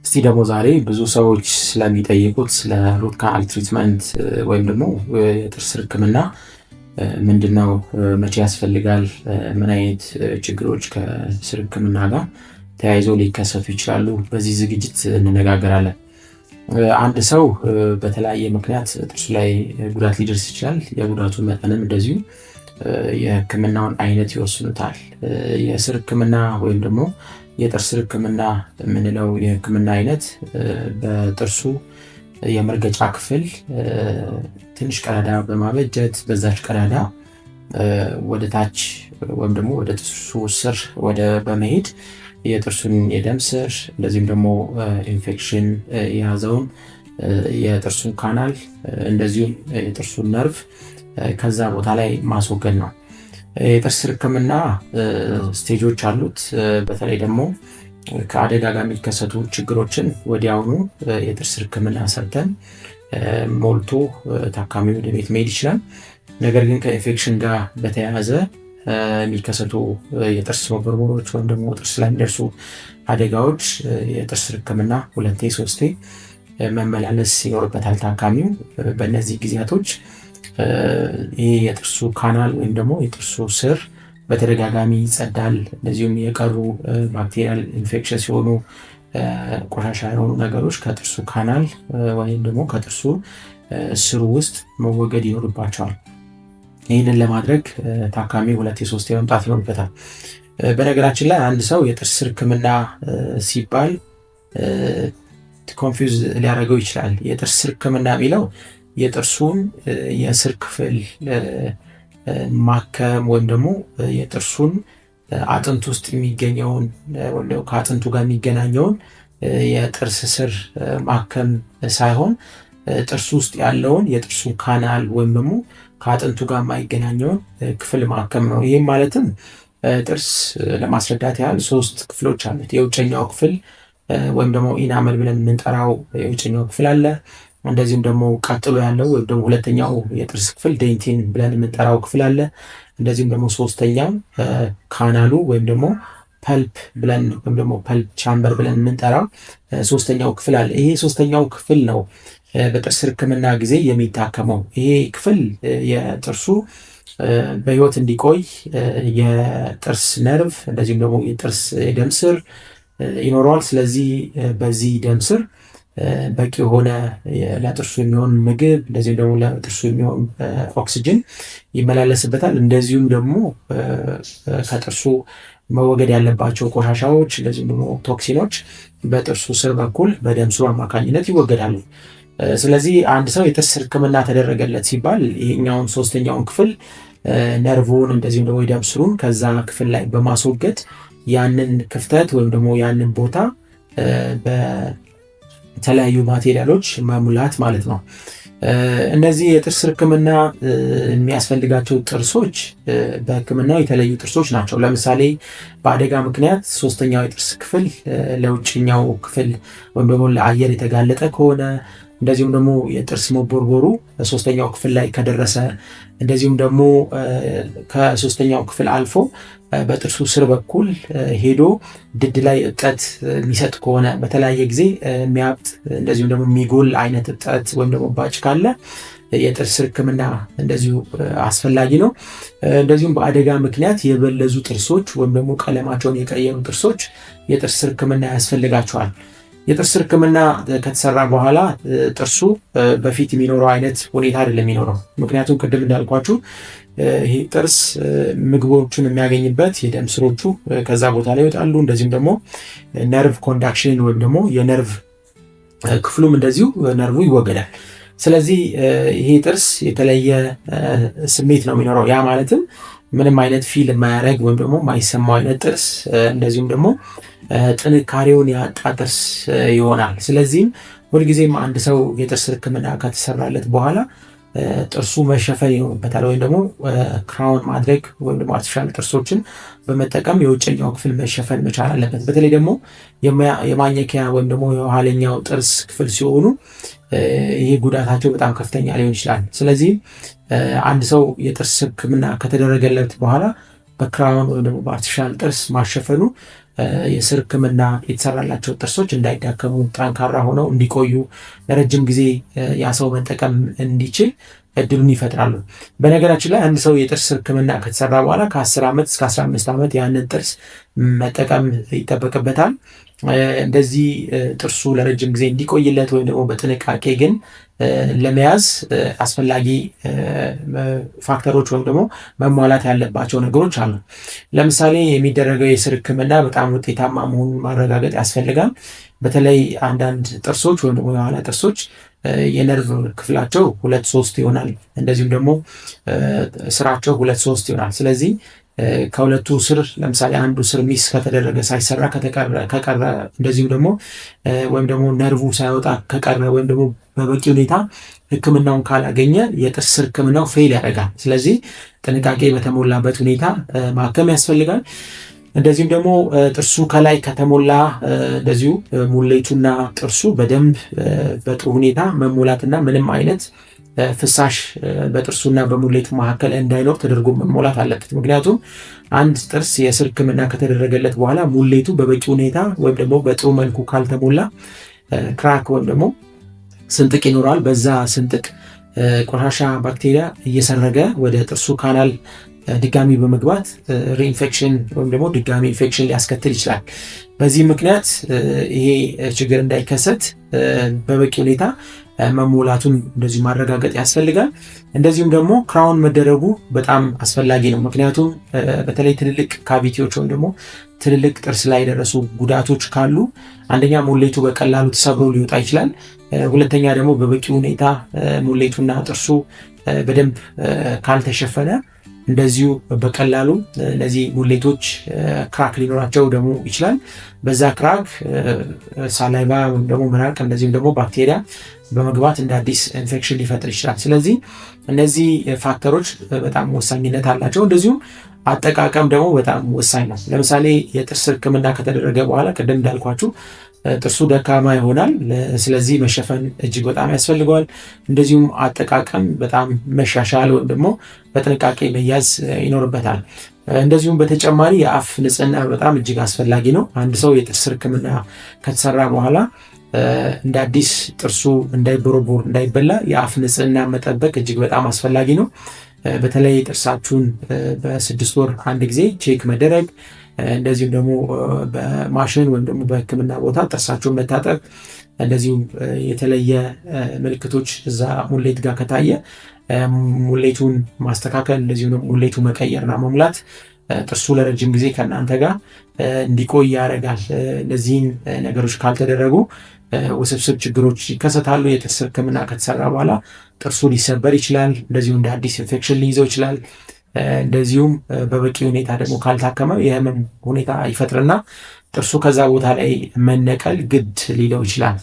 እስቲ ደግሞ ዛሬ ብዙ ሰዎች ስለሚጠይቁት ስለ ሩት ካናል ትሪትመንት ወይም ደግሞ የጥርስ ሕክምና ምንድነው? መቼ ያስፈልጋል? ምን አይነት ችግሮች ከጥርስ ሕክምና ጋር ተያይዘው ሊከሰቱ ይችላሉ? በዚህ ዝግጅት እንነጋገራለን። አንድ ሰው በተለያየ ምክንያት ጥርሱ ላይ ጉዳት ሊደርስ ይችላል። የጉዳቱን መጠንም እንደዚሁ የሕክምናውን አይነት ይወስኑታል። የጥርስ ሕክምና ወይም ደግሞ የጥርስ ሕክምና የምንለው የሕክምና አይነት በጥርሱ የመርገጫ ክፍል ትንሽ ቀዳዳ በማበጀት በዛች ቀዳዳ ወደ ታች ወይም ደግሞ ወደ ጥርሱ ስር በመሄድ የጥርሱን የደም ስር እንደዚሁም ደግሞ ኢንፌክሽን የያዘውን የጥርሱን ካናል እንደዚሁም የጥርሱን ነርቭ ከዛ ቦታ ላይ ማስወገድ ነው። የጥርስ ሕክምና ስቴጆች አሉት። በተለይ ደግሞ ከአደጋ ጋር የሚከሰቱ ችግሮችን ወዲያውኑ የጥርስ ሕክምና ሰርተን ሞልቶ ታካሚው ወደ ቤት መሄድ ይችላል። ነገር ግን ከኢንፌክሽን ጋር በተያያዘ የሚከሰቱ የጥርስ መቦርቦሮች ወይም ደግሞ ጥርስ ላይ የሚደርሱ አደጋዎች የጥርስ ሕክምና 2-3 መመላለስ ይኖርበታል ታካሚው። በእነዚህ ጊዜያቶች ይህ የጥርሱ ካናል ወይም ደግሞ የጥርሱ ስር በተደጋጋሚ ይጸዳል። እንደዚሁም የቀሩ ባክቴሪያል ኢንፌክሽን ሲሆኑ ቆሻሻ የሆኑ ነገሮች ከጥርሱ ካናል ወይም ደግሞ ከጥርሱ ስሩ ውስጥ መወገድ ይኖርባቸዋል። ይህንን ለማድረግ ታካሚ 2-3 መምጣት ይኖርበታል። በነገራችን ላይ አንድ ሰው የጥርስ ሕክምና ሲባል ኮንፊውዝ ሊያደርገው ይችላል። የጥርስ ሕክምና የሚለው የጥርሱን የስር ክፍል ማከም ወይም ደግሞ የጥርሱን አጥንት ውስጥ የሚገኘውን ወይም ከአጥንቱ ጋር የሚገናኘውን የጥርስ ስር ማከም ሳይሆን ጥርሱ ውስጥ ያለውን የጥርሱ ካናል ወይም ደግሞ ከአጥንቱ ጋር የማይገናኘውን ክፍል ማከም ነው። ይህም ማለትም ጥርስ ለማስረዳት ያህል 3 ክፍሎች አሉት። የውጨኛው ክፍል ወይም ደግሞ ኢናመል ብለን የምንጠራው የውጨኛው ክፍል አለ። እንደዚሁም ደግሞ ቀጥሎ ያለው ወይም ደግሞ ሁለተኛው የጥርስ ክፍል ዴንቲን ብለን የምንጠራው ክፍል አለ። እንደዚሁም ደግሞ ሶስተኛው ካናሉ ወይም ደግሞ ፐልፕ ብለን ወይም ደግሞ ፐልፕ ቻምበር ብለን የምንጠራው ሶስተኛው ክፍል አለ። ይሄ ሶስተኛው ክፍል ነው በጥርስ ሕክምና ጊዜ የሚታከመው። ይሄ ክፍል የጥርሱ በህይወት እንዲቆይ የጥርስ ነርቭ እንደዚሁም ደግሞ የጥርስ የደም ስር ይኖረዋል። ስለዚህ በዚህ ደም ስር በቂ የሆነ ለጥርሱ የሚሆን ምግብ እንደዚሁም ደግሞ ለጥርሱ የሚሆን ኦክሲጅን ይመላለስበታል። እንደዚሁም ደግሞ ከጥርሱ መወገድ ያለባቸው ቆሻሻዎች እንደዚሁም ደግሞ ቶክሲኖች በጥርሱ ስር በኩል በደም ስሩ አማካኝነት ይወገዳሉ። ስለዚህ አንድ ሰው የጥርስ ሕክምና ተደረገለት ሲባል ይሄኛውን ሶስተኛውን ክፍል ነርቭን እንደዚሁም ደግሞ የደም ስሩን ከዛ ክፍል ላይ በማስወገድ ያንን ክፍተት ወይም ደግሞ ያንን ቦታ በተለያዩ ማቴሪያሎች መሙላት ማለት ነው። እነዚህ የጥርስ ሕክምና የሚያስፈልጋቸው ጥርሶች በሕክምናው የተለዩ ጥርሶች ናቸው። ለምሳሌ በአደጋ ምክንያት ሶስተኛው የጥርስ ክፍል ለውጭኛው ክፍል ወይም ደግሞ ለአየር የተጋለጠ ከሆነ እንደዚሁም ደግሞ የጥርስ መቦርቦሩ ሶስተኛው ክፍል ላይ ከደረሰ እንደዚሁም ደግሞ ከሶስተኛው ክፍል አልፎ በጥርሱ ስር በኩል ሄዶ ድድ ላይ እብጠት የሚሰጥ ከሆነ በተለያየ ጊዜ የሚያብጥ እንደዚሁም ደግሞ የሚጎል አይነት እብጠት ወይም ደግሞ ባጭ ካለ የጥርስ ሕክምና እንደዚሁ አስፈላጊ ነው። እንደዚሁም በአደጋ ምክንያት የበለዙ ጥርሶች ወይም ደግሞ ቀለማቸውን የቀየሩ ጥርሶች የጥርስ ሕክምና ያስፈልጋቸዋል። የጥርስ ሕክምና ከተሰራ በኋላ ጥርሱ በፊት የሚኖረው አይነት ሁኔታ አይደለም የሚኖረው። ምክንያቱም ቅድም እንዳልኳችሁ ይሄ ጥርስ ምግቦቹን የሚያገኝበት የደም ስሮቹ ከዛ ቦታ ላይ ይወጣሉ። እንደዚሁም ደግሞ ነርቭ ኮንዳክሽን ወይም ደግሞ የነርቭ ክፍሉም እንደዚሁ ነርቭ ይወገዳል። ስለዚህ ይሄ ጥርስ የተለየ ስሜት ነው የሚኖረው። ያ ማለትም ምንም አይነት ፊል የማያደርግ ወይም ደግሞ የማይሰማው አይነት ጥርስ እንደዚሁም ደግሞ ጥንካሬውን ያጣ ጥርስ ይሆናል። ስለዚህም ሁልጊዜም አንድ ሰው የጥርስ ሕክምና ከተሰራለት በኋላ ጥርሱ መሸፈን ይኖርበታል። ወይም ደግሞ ክራውን ማድረግ ወይም ደግሞ አርቲፊሻል ጥርሶችን በመጠቀም የውጭኛው ክፍል መሸፈን መቻል አለበት። በተለይ ደግሞ የማኘኪያ ወይም ደግሞ የኋለኛው ጥርስ ክፍል ሲሆኑ ይሄ ጉዳታቸው በጣም ከፍተኛ ሊሆን ይችላል። ስለዚህ አንድ ሰው የጥርስ ሕክምና ከተደረገለት በኋላ በክራውን ወይም ደግሞ በአርቲፊሻል ጥርስ ማሸፈኑ የስር ህክምና የተሰራላቸው ጥርሶች እንዳይዳከሙ ጠንካራ ሆነው እንዲቆዩ ለረጅም ጊዜ ያ ሰው መጠቀም እንዲችል እድሉን ይፈጥራሉ። በነገራችን ላይ አንድ ሰው የጥርስ ህክምና ከተሰራ በኋላ ከ10 ዓመት እስከ 15 ዓመት ያንን ጥርስ መጠቀም ይጠበቅበታል። እንደዚህ ጥርሱ ለረጅም ጊዜ እንዲቆይለት ወይም ደግሞ በጥንቃቄ ግን ለመያዝ አስፈላጊ ፋክተሮች ወይም ደግሞ መሟላት ያለባቸው ነገሮች አሉ። ለምሳሌ የሚደረገው የስር ህክምና በጣም ውጤታማ መሆኑን ማረጋገጥ ያስፈልጋል። በተለይ አንዳንድ ጥርሶች ወይም ደግሞ የኋላ ጥርሶች የነርቭ ክፍላቸው 2-3 ይሆናል። እንደዚሁም ደግሞ ስራቸው 2-3 ይሆናል። ስለዚህ ከሁለቱ ስር ለምሳሌ አንዱ ስር ሚስ ከተደረገ ሳይሰራ ከቀረ እንደዚሁም ደግሞ ወይም ደግሞ ነርቭ ሳይወጣ ከቀረ ወይም ደግሞ በበቂ ሁኔታ ህክምናውን ካላገኘ የጥርስ ህክምናው ፌል ያደርጋል። ስለዚህ ጥንቃቄ በተሞላበት ሁኔታ ማከም ያስፈልጋል። እንደዚሁም ደግሞ ጥርሱ ከላይ ከተሞላ እንደዚሁ ሙሌቱና ጥርሱ በደንብ በጥሩ ሁኔታ መሞላትና ምንም አይነት ፍሳሽ በጥርሱና በሙሌቱ መካከል እንዳይኖር ተደርጎ መሞላት አለበት። ምክንያቱም አንድ ጥርስ የስር ህክምና ከተደረገለት በኋላ ሙሌቱ በበቂ ሁኔታ ወይም ደግሞ በጥሩ መልኩ ካልተሞላ ክራክ ወይም ደግሞ ስንጥቅ ይኖራል። በዛ ስንጥቅ ቆሻሻ ባክቴሪያ እየሰረገ ወደ ጥርሱ ካናል ድጋሚ በመግባት ሪኢንፌክሽን ወይም ደግሞ ድጋሚ ኢንፌክሽን ሊያስከትል ይችላል። በዚህ ምክንያት ይሄ ችግር እንዳይከሰት በበቂ ሁኔታ መሞላቱን እንደዚሁ ማረጋገጥ ያስፈልጋል። እንደዚሁም ደግሞ ክራውን መደረጉ በጣም አስፈላጊ ነው። ምክንያቱም በተለይ ትልልቅ ካቪቲዎች ወይም ደግሞ ትልልቅ ጥርስ ላይ የደረሱ ጉዳቶች ካሉ አንደኛ ሙሌቱ በቀላሉ ተሰብሮ ሊወጣ ይችላል። ሁለተኛ ደግሞ በበቂ ሁኔታ ሙሌቱና ጥርሱ በደንብ ካልተሸፈነ እንደዚሁ በቀላሉ እነዚህ ሙሌቶች ክራክ ሊኖራቸው ደግሞ ይችላል። በዛ ክራክ ሳላይቫ ወይም ደግሞ ምራቅ እንደዚሁም ደግሞ ባክቴሪያ በመግባት እንደ አዲስ ኢንፌክሽን ሊፈጥር ይችላል። ስለዚህ እነዚህ ፋክተሮች በጣም ወሳኝነት አላቸው። እንደዚሁም አጠቃቀም ደግሞ በጣም ወሳኝ ነው። ለምሳሌ የጥርስ ህክምና ከተደረገ በኋላ ቅድም እንዳልኳችሁ ጥርሱ ደካማ ይሆናል። ስለዚህ መሸፈን እጅግ በጣም ያስፈልገዋል። እንደዚሁም አጠቃቀም በጣም መሻሻል ወይም ደግሞ በጥንቃቄ መያዝ ይኖርበታል። እንደዚሁም በተጨማሪ የአፍ ንጽህና በጣም እጅግ አስፈላጊ ነው። አንድ ሰው የጥርስ ህክምና ከተሰራ በኋላ እንደ አዲስ ጥርሱ እንዳይቦረቦር እንዳይበላ የአፍ ንጽህና መጠበቅ እጅግ በጣም አስፈላጊ ነው። በተለይ ጥርሳችሁን በ6 ወር አንድ ጊዜ ቼክ መደረግ፣ እንደዚሁም ደግሞ በማሽን ወይም ደግሞ በህክምና ቦታ ጥርሳችሁን መታጠብ፣ እንደዚሁም የተለየ ምልክቶች እዛ ሙሌት ጋር ከታየ ሙሌቱን ማስተካከል፣ እንደዚሁም ደግሞ ሙሌቱ መቀየርና መሙላት ጥርሱ ለረጅም ጊዜ ከእናንተ ጋር እንዲቆይ ያደርጋል። እነዚህን ነገሮች ካልተደረጉ ውስብስብ ችግሮች ይከሰታሉ። የጥርስ ህክምና ከተሰራ በኋላ ጥርሱ ሊሰበር ይችላል። እንደዚሁም እንደ አዲስ ኢንፌክሽን ሊይዘው ይችላል። እንደዚሁም በበቂ ሁኔታ ደግሞ ካልታከመ የህመም ሁኔታ ይፈጥርና ጥርሱ ከዛ ቦታ ላይ መነቀል ግድ ሊለው ይችላል።